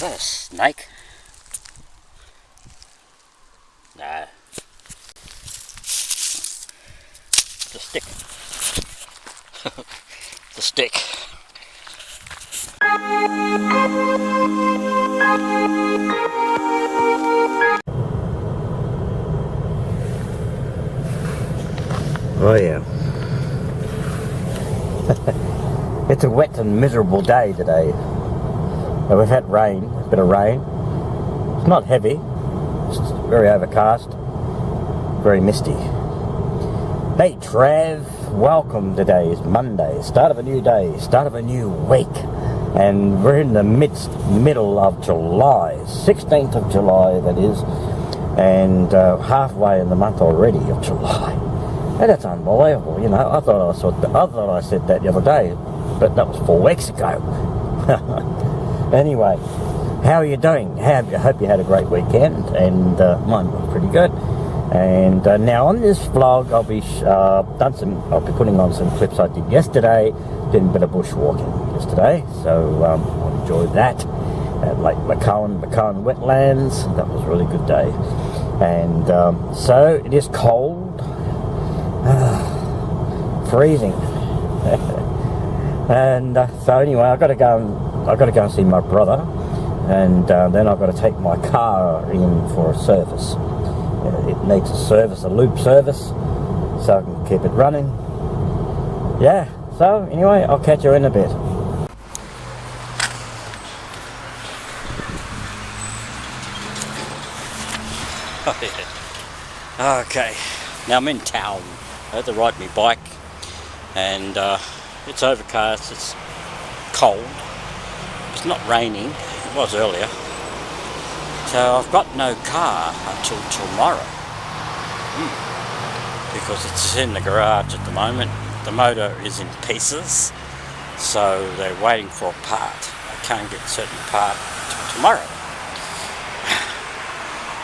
that a snake? No. It's a stick. It's a stick. Oh yeah. It's a wet and miserable day today. We've had rain, a bit of rain. It's not heavy, it's very overcast, very misty. Hey Trav, welcome. Today is Monday, start of a new day, start of a new week. And we're in the middle of July, 16th of July that is. And halfway in the month already of July. And that's unbelievable, you know. I thought I said that the other day, but that was 4 weeks ago. Anyway, how are you doing? I hope you had a great weekend, and mine was pretty good. And now on this vlog, I'll be putting on some clips I did yesterday. Did a bit of bushwalking yesterday, so I enjoyed that at Lake Makoan Wetlands. That was a really good day. And so it is cold. Freezing. And so anyway, I've got to go and see my brother, and then I've got to take my car in for a service. It needs a service, a Lube service, so I can keep it running. Yeah, so anyway, I'll catch you in a bit. Oh, yeah. Okay, now I'm in town. I had to ride my bike, and it's overcast, it's cold, it's not raining, it was earlier, so I've got no car until tomorrow, because it's in the garage at the moment. The motor is in pieces, so they're waiting for a part. I can't get a certain part until tomorrow.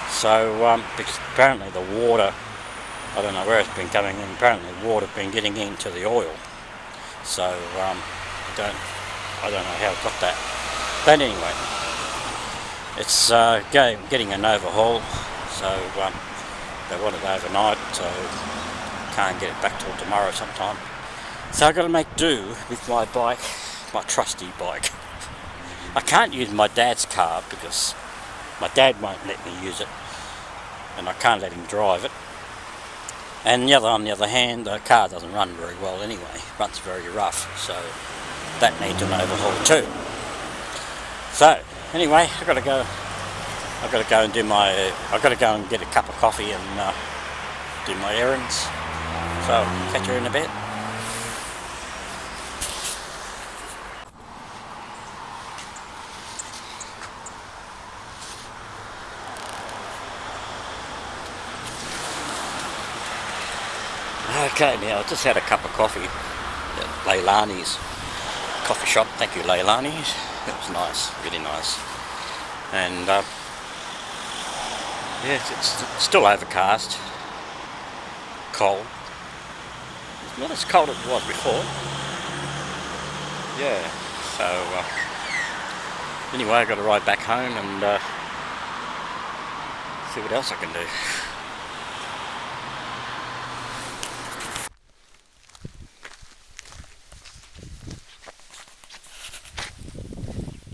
So because apparently the water, I don't know where it's been coming in, apparently the water's been getting into the oil. So I don't know how it got that. But anyway, it's getting an overhaul, so they want it overnight, so can't get it back till tomorrow sometime. So I've got to make do with my bike, my trusty bike. I can't use my dad's car because my dad won't let me use it, and I can't let him drive it. And on the other hand, the car doesn't run very well anyway. It runs very rough, so that needs an overhaul too. So anyway, I've got to go and get a cup of coffee and do my errands. So I'll catch you in a bit. Okay, now I just had a cup of coffee at Leilani's coffee shop. Thank you, Leilani's. It was nice, really nice. And yes, it's still overcast, cold. It's not as cold as it was before. Yeah, so anyway, I've got to ride back home and see what else I can do.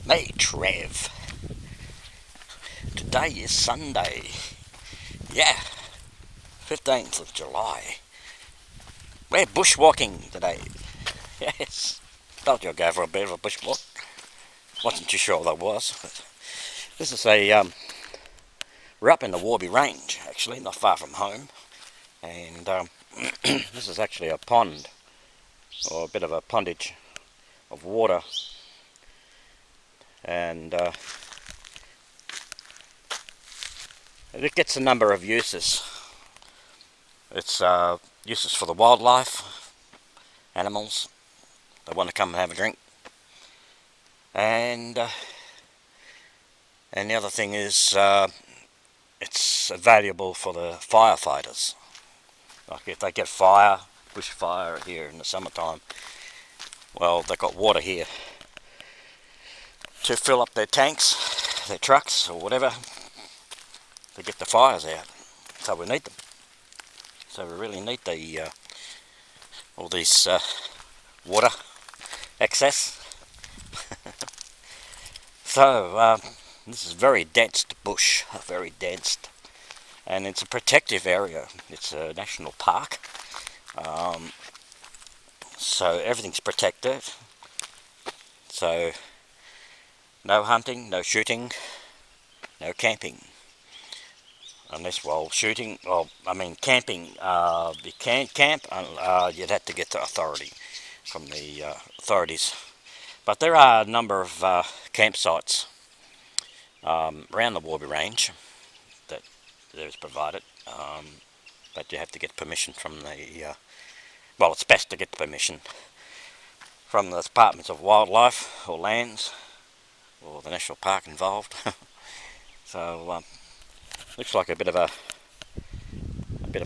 Hey Trev, today is Sunday, yeah, 15th of July, we're bushwalking today, yes, told you I'd go for a bit of a bushwalk, wasn't too sure there was, but this is we're up in the Warby Range actually, not far from home, and this is actually a pond, or a bit of a pondage of water. And it gets a number of uses. It's uses for the wildlife, animals, they want to come and have a drink, and the other thing is it's valuable for the firefighters. Like if they get bushfire here in the summertime, well, they've got water here to fill up their tanks. their trucks or whatever to get the fires out. So we need them. So we really need the all this water access. So this is very dense bush, very dense, and it's a protective area. It's a national park, so everything's protected. So no hunting, no shooting, no camping. Unless, well, shooting, well, I mean camping, you can't camp, you'd have to get the authority from the authorities. But there are a number of campsites around the Warby Range that is provided, but you have to get permission from the, well, it's best to get the permission from the Departments of Wildlife or Lands or the National Park involved. So looks like a bit of a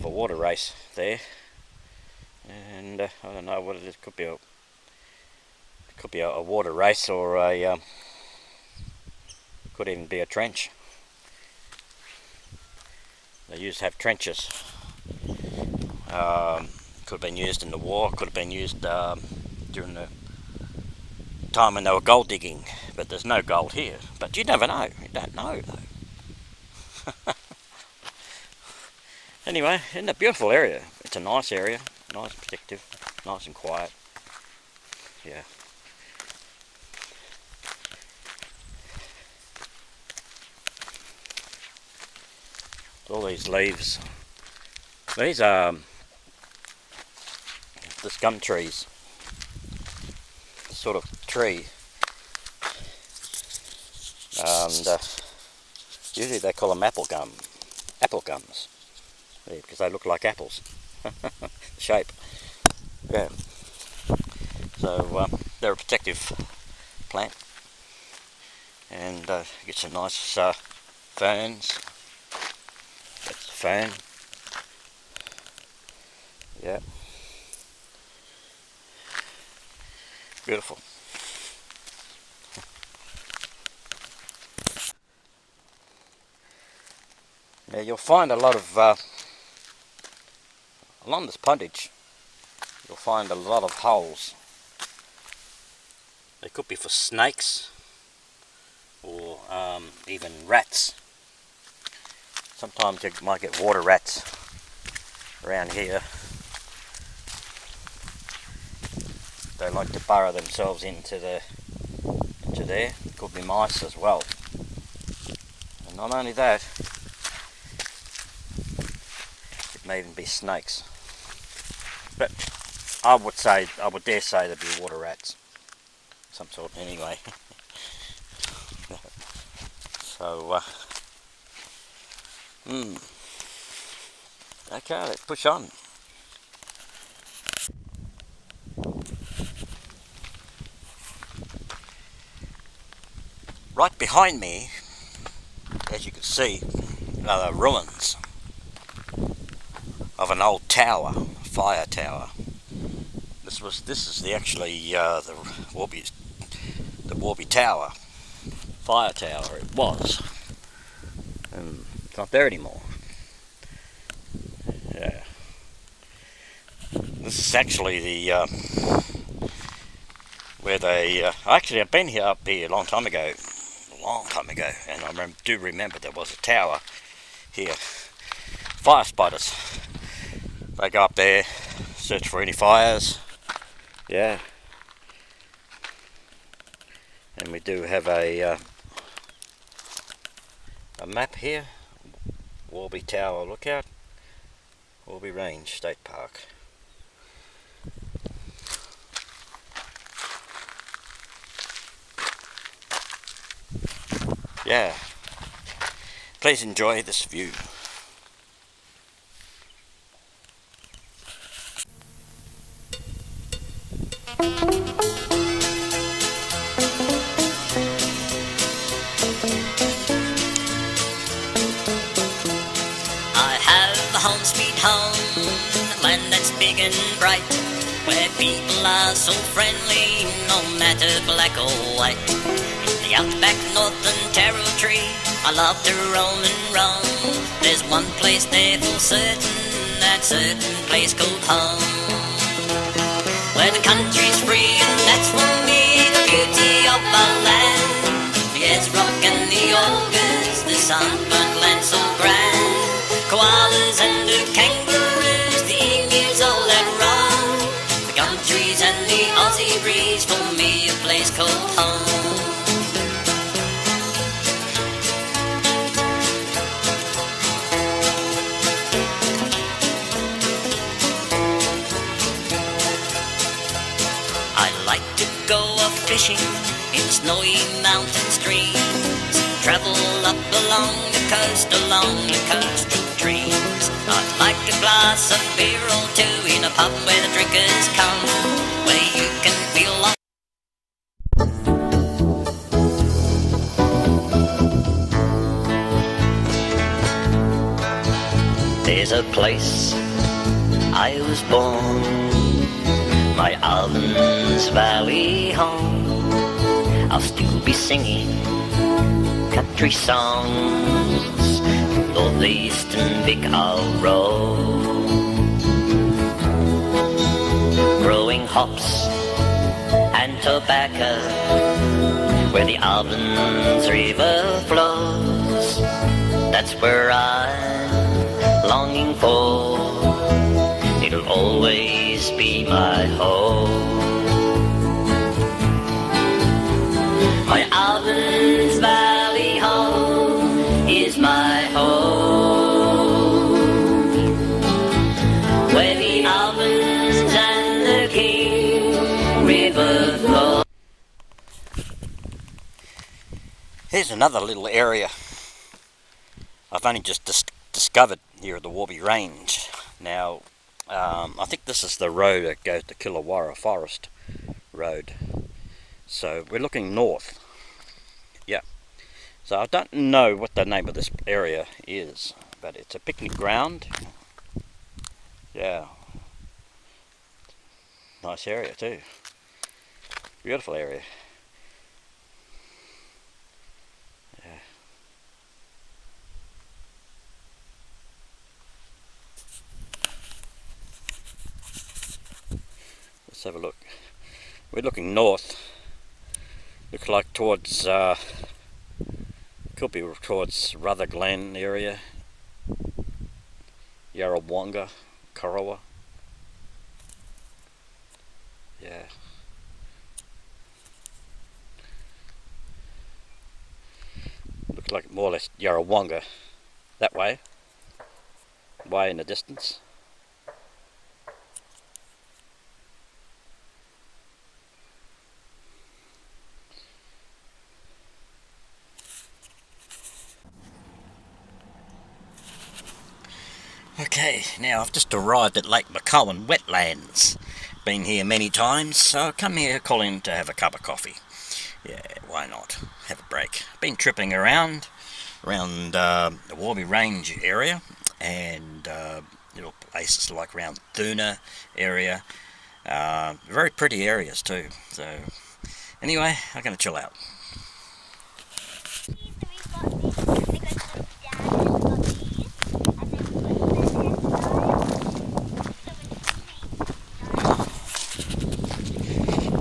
water race there, and I don't know what it is. Could be a water race, or a could even be a trench. They used to have trenches. Could have been used in the war. Could have been used during the time when they were gold digging. But there's no gold here. But you never know. You don't know though. Anyway, in a beautiful area. It's a nice area, nice and protective, nice and quiet. Yeah. All these leaves. These are the gum trees. Sort of tree. And usually they call them apple gums. Yeah, because they look like apples. Shape. Yeah. So they're a protective plant, and get some nice ferns. That's the fern. Yeah. Beautiful. Now you'll find a lot of along this pondage, you'll find a lot of holes. They could be for snakes or even rats. Sometimes you might get water rats around here. They like to burrow themselves into there. Could be mice as well. And not only that, it may even be snakes. But I would dare say there'd be water rats. Some sort anyway. So, okay, let's push on. Right behind me, as you can see, are the ruins of an old tower, fire tower. This is actually the Warby Tower, fire tower. It was, and it's not there anymore. Yeah, this is actually the where they actually I've been up here a long time ago, and I do remember there was a tower here. Fire spotters. They go up there, search for any fires. Yeah. And we do have a map here. Warby Tower Lookout, Warby Range State Park. Yeah. Please enjoy this view. Home sweet home, land that's big and bright, where people are so friendly, no matter black or white. the outback northern territory. I love to roam and roam. There's one place there for certain, that certain place called home, where the country's free, and that's for me the beauty of our land. The Ayers Rock and the August, the sunburnt land so grand. Koalas and the kangaroos, the emus all that roam. The gum trees and the Aussie breeze, for me a place called home. I like to go a-fishing in the snowy mountain streams, travel up along the coast through dreams. I'd like a glass of beer or two in a pub where the drinkers come, where you can feel like there's a place I was born, my Allen's Valley home. I'll still be singing country songs, northeastern Vic I'll roll, growing hops and tobacco where the Allen's River flows. That's where I'm longing for, it'll always be my home. My Allen's Valley home is my home, where the Alvins and the King River flow. Here's another little area I've only just discovered here at the Warby Range. Now, I think this is the road that goes to Killawarra Forest Road. So we're looking north. Yeah. So I don't know what the name of this area is, but it's a picnic ground. Yeah. Nice area too. Beautiful area. Yeah. Let's have a look. We're looking north. Looks like towards, could be towards Rutherglen area, Yarrawonga, Corowa. Yeah. Looks like more or less Yarrawonga, that way in the distance. Okay, now I've just arrived at Lake Makoan Wetlands. Been here many times, so I come here calling to have a cup of coffee. Yeah, why not? Have a break. Been tripping around the Warby Range area, and little places like around Thuna area. Very pretty areas too. So anyway, I'm going to chill out.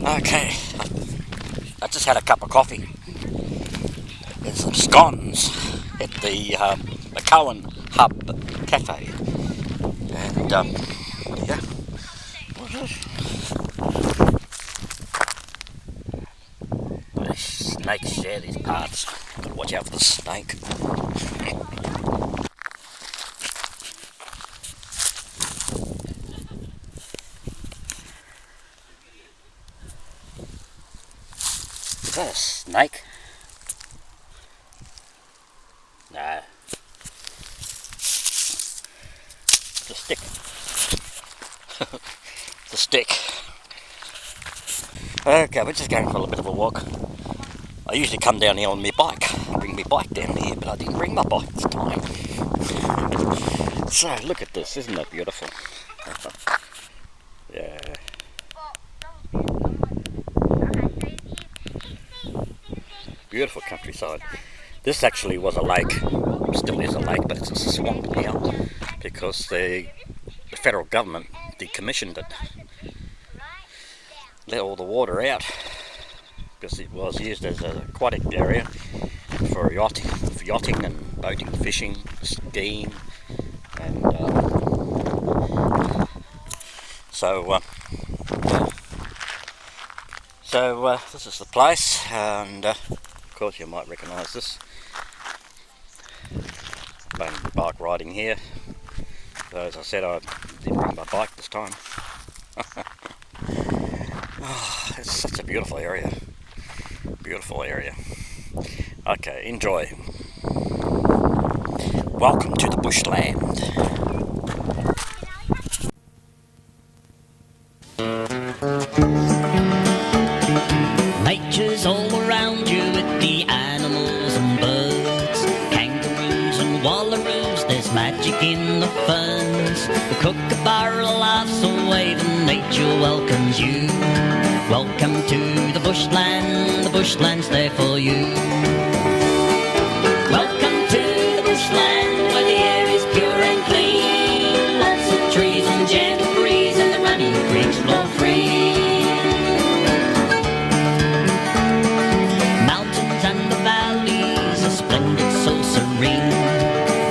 Okay, I just had a cup of coffee and some scones at the Makoan Hub Cafe, and yeah. The snakes share these parts. Gotta watch out for the snake. Is that a snake? No. It's a stick. It's a stick. Okay, we're just going for a little bit of a walk. I usually come down here on my bike. I bring my bike down here, but I didn't bring my bike this time. So, look at this. Isn't that beautiful? Yeah. Beautiful countryside. This actually was a lake, still is a lake, but it's a swamp now because the federal government decommissioned it, let all the water out because it was used as an aquatic area for yachting and boating, fishing, skiing, and so this is the place, and of course you might recognise this. Bike riding here. So as I said, I didn't bring my bike this time. Oh, it's such a beautiful area. Beautiful area. Okay, enjoy. Welcome to the bushland. Nature's all around you with the animals and birds, kangaroos and wallaroos, there's magic in the ferns. The kookaburra laughs away when nature welcomes you. Welcome to the bushland's there for you. Welcome to the bushland where the air is pure and clean, lots of trees and gentle breeze and the running creeks flow free.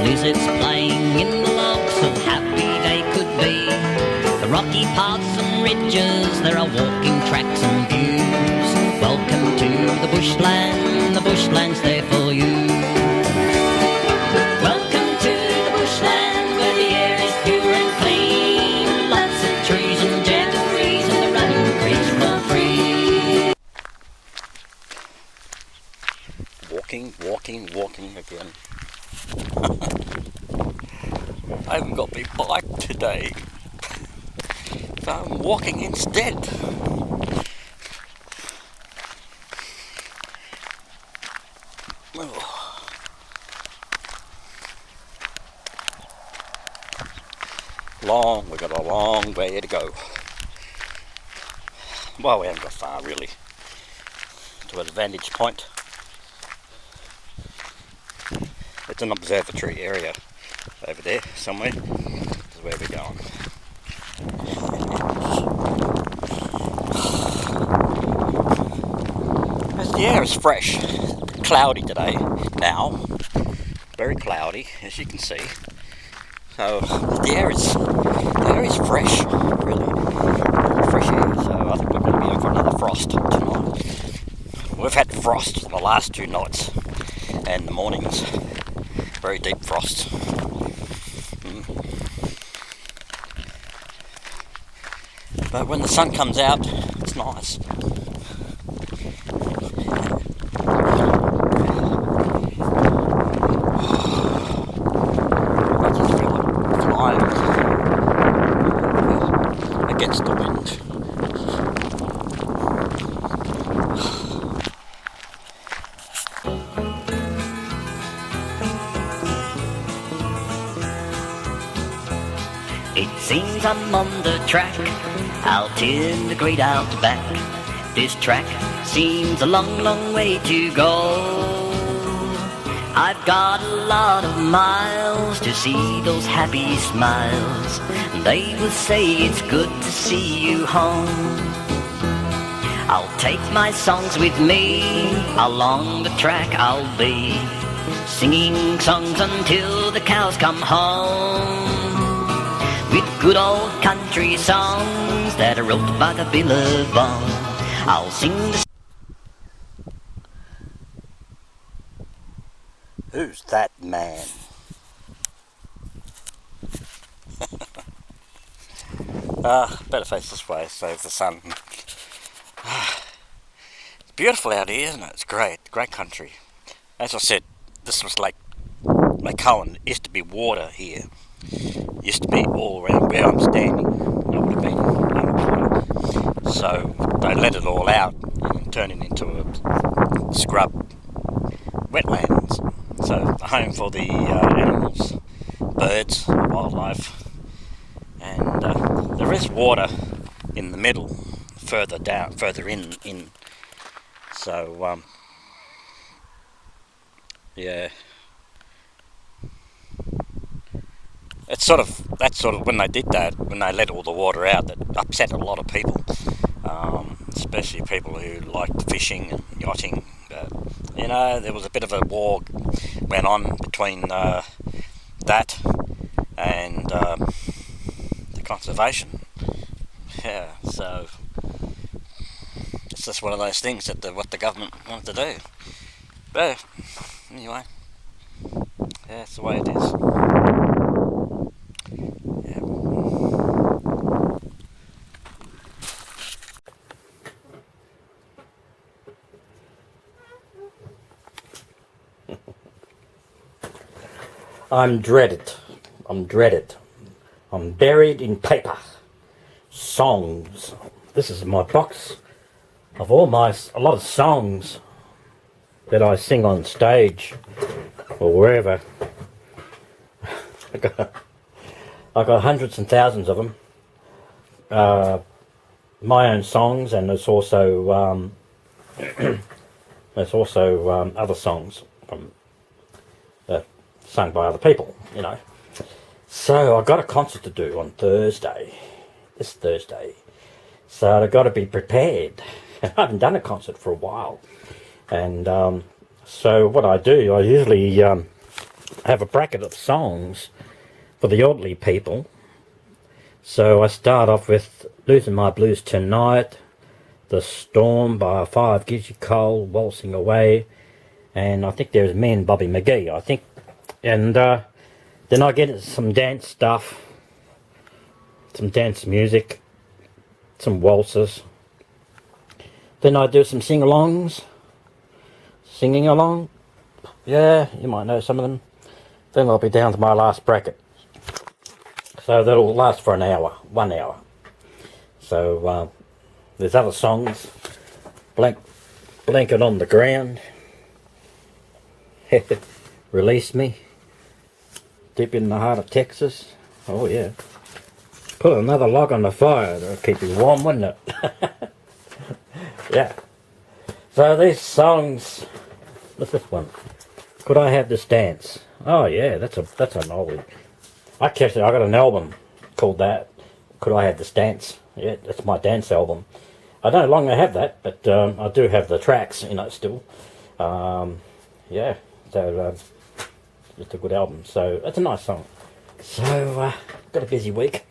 Lizards playing in the logs, so happy they could be. The rocky paths and ridges, there are walking tracks and views. Welcome to the bushland's there for you. Welcome to the bushland where the air is pure and clean, lots of trees and gentle breeze and the running creeks flow free. Walking again. I haven't got my bike today, so I'm walking instead. Oh. We've got a long way to go. Well, we haven't got far really to a vantage point. It's an observatory area over there somewhere. This is where we're going. The air is fresh. Cloudy today now. Very cloudy, as you can see. So the air is fresh, really. Fresh air. So I think we're going to be in for another frost tonight. We've had frost the last 2 nights and the mornings. Very deep frost. But when the sun comes out, it's nice. I just feel it flying against the wind. It seems I'm on the track, out in the great outback. This track seems a long, long way to go. I've got a lot of miles to see those happy smiles. They will say it's good to see you home. I'll take my songs with me, along the track I'll be, singing songs until the cows come home. With good old country songs that are wrote by the Billabong, I'll sing the... Who's that man? Better face this way, save the sun. It's beautiful out here, isn't it? It's great country. As I said, this was like Makoan. It used to be water here. Used to be all around where I'm standing. I would have been underwater. So they let it all out and turn it into a scrub wetlands. So a home for the animals, birds, wildlife, and there is water in the middle, further in. So Yeah. That's sort of when they did that, when they let all the water out, that upset a lot of people, especially people who liked fishing and yachting. You know, there was a bit of a war went on between that and the conservation. Yeah, so it's just one of those things that what the government wanted to do. But anyway, yeah, that's the way it is. I'm dreaded. I'm dreaded. I'm buried in paper. Songs. This is my box of a lot of songs that I sing on stage or wherever. I got hundreds and thousands of them. My own songs, and there's also other songs from sung by other people, you know. So I got a concert to do on Thursday, this Thursday. So I've got to be prepared. I haven't done a concert for a while, and so what I do, I usually have a bracket of songs for the elderly people. So I start off with Losing My Blues Tonight, The Storm by 5 Gives You Cold, Waltzing Away, and I think there's Me and Bobby McGee, I think. And then I get into some dance stuff, some dance music, some waltzes. Then I do some sing-alongs, singing along. Yeah, you might know some of them. Then I'll be down to my last bracket. So that'll last for an hour, 1 hour. So there's other songs, Blanket on the Ground, Release Me, Deep in the Heart of Texas. Oh yeah. Put another log on the fire, that'll keep you warm, wouldn't it? Yeah. So these songs, what's this one? Could I Have This Dance? Oh yeah, that's an oldie. I got an album called that, Could I Have This Dance? Yeah, that's my dance album. I don't no longer have that, but I do have the tracks, you know, still. Yeah, so it's a good album. So it's a nice song. So got a busy week.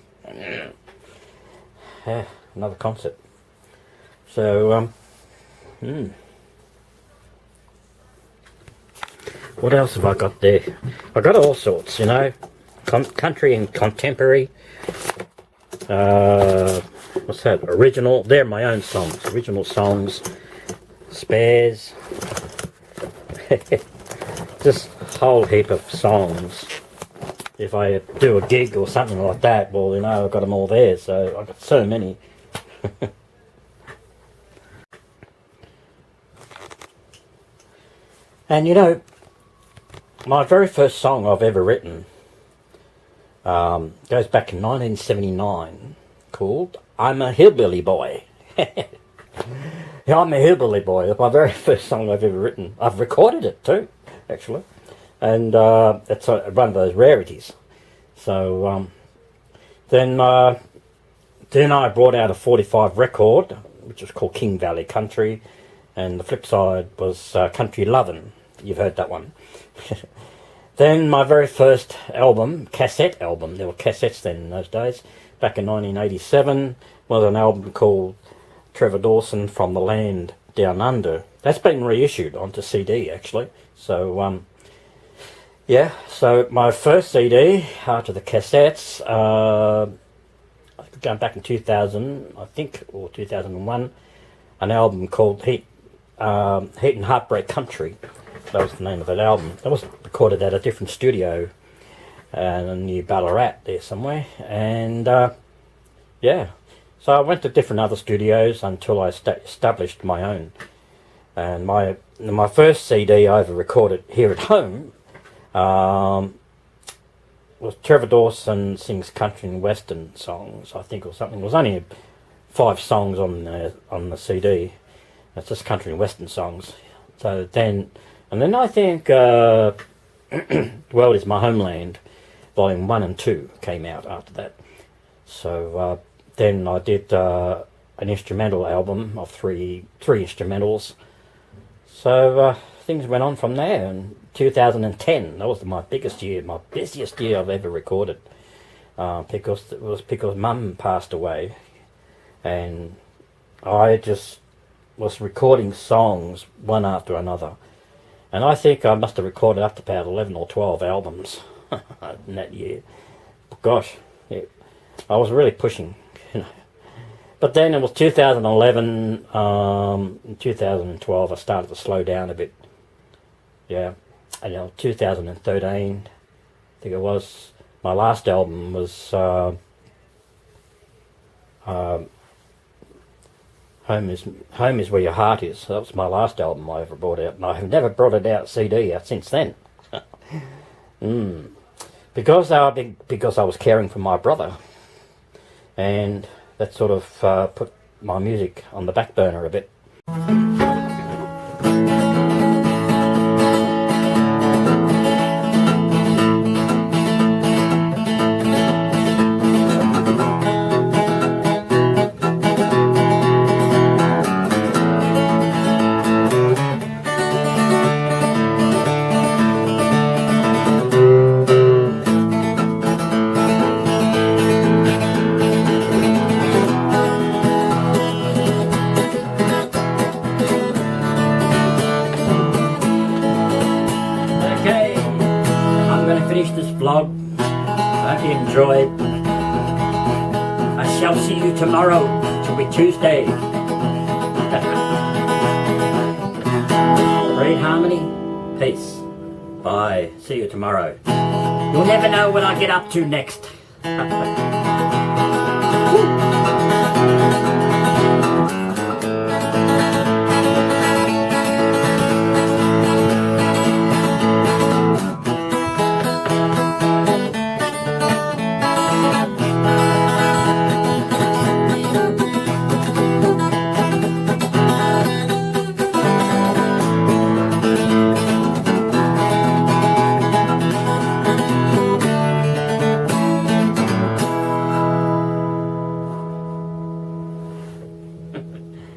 Another concert. So what else have I got there? I got all sorts, you know, country and contemporary. What's that? Original. They're my own songs. Original songs. Spares. Just a whole heap of songs. If I do a gig or something like that, well, you know, I've got them all there. So I've got so many. And you know, my very first song I've ever written goes back in 1979, called I'm a Hillbilly Boy. Yeah, I'm a Hillbilly Boy. It's my very first song I've ever written. I've recorded it too, actually. And it's one of those rarities. So then I brought out a 45 record, which was called King Valley Country. And the flip side was Country Lovin'. You've heard that one. Then my very first album, cassette album, there were cassettes then in those days, back in 1987, was an album called Trevor Dawson From the Land Down Under. That's been reissued onto CD actually. So yeah, so my first CD after the cassettes, going back in 2000, I think, or 2001, an album called Heat and Heartbreak Country. That was the name of that album. That was recorded at a different studio in New Ballarat there somewhere. And yeah, so I went to different other studios until I established my own. And my first CD I ever recorded here at home was Trevor Dawson Sings Country and Western Songs, I think, or something. It was only 5 songs on the CD. It's just country and western songs. So then And then I think World Is My Homeland, Volume 1 and 2 came out after that. So then I did an instrumental album of three instrumentals. So things went on from there. And 2010, that was my biggest year, my busiest year I've ever recorded. Because it was because Mum passed away, and I just was recording songs one after another. And I think I must have recorded up to about 11 or 12 albums in that year. Gosh, I was really pushing, you know. But then it was 2011, in 2012 I started to slow down a bit. Yeah, and 2013, I think it was, my last album was Home is Where Your Heart Is. That was my last album I ever brought out, and I have never brought it out CD out since then. Because I was caring for my brother, and that sort of put my music on the back burner a bit. Finish this vlog. Hope you enjoyed. I shall see you tomorrow. It'll be Tuesday. Great harmony. Peace. Bye. See you tomorrow. You'll never know what I get up to next.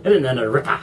Isn't that a ripper?